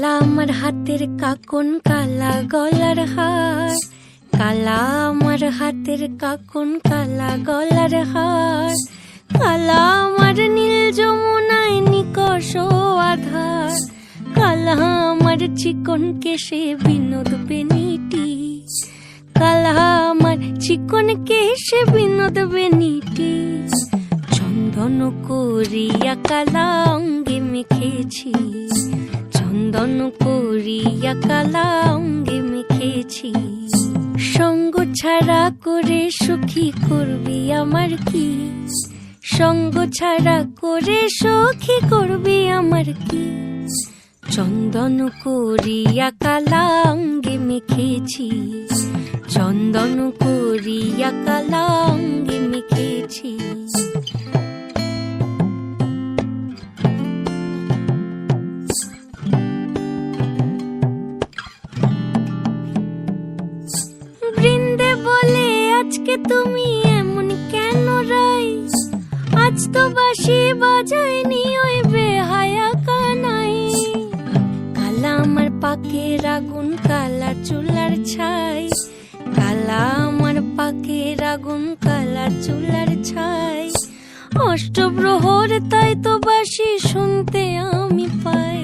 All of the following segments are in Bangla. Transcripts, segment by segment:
কালা আমার হাতের কাকন, কালা গলার হার, কালা আমার হাতের কাকন, কালা গলার হার, কালা আমার নীল যমুনায় নিকষ আধার, কালা আমার চিকন কেশে বিনোদ বেনিটি, কালা আমার চিকন কেশে বিনোদ বেনিটি, চন্দন করিয়া কালা অঙ্গে মেখেছি, চন্দন করিয়া কালা অঙ্গে মেখেছি, সঙ্গ ছাড়া করে সুখী করবি আমার কি, সঙ্গ ছাড়া করে সুখী করবি আমার কি, চন্দন করিয়া কালা অঙ্গে মেখেছি, চন্দন করিয়া কালা অঙ্গে মেখেছি। বৃন্দে বলে আজকে তুমি এমন কেন রাই, আজ তো বাঁশি বাজায়নি ওই বেহায়া কানাই, কালা আমার পাকের আগুন, কালা চুলার ছাই, কালা আমার পাকের আগুন, কালা চুলার ছাই, অষ্টপ্রহর তাই তো বাঁশি শুনতে আমি পাই,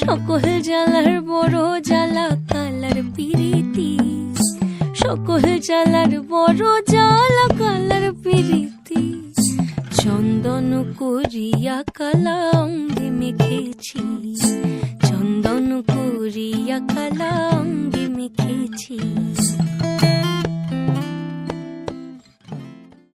সকল জ্বালার বড় জ্বালা কালার পিরিতি, সকল জ্বালার বড় জ্বালা কালার পিরিতি, চন্দন করিয়া কালা অঙ্গে মেখেছি, চন্দন করিয়া কালা অঙ্গে মেখেছি।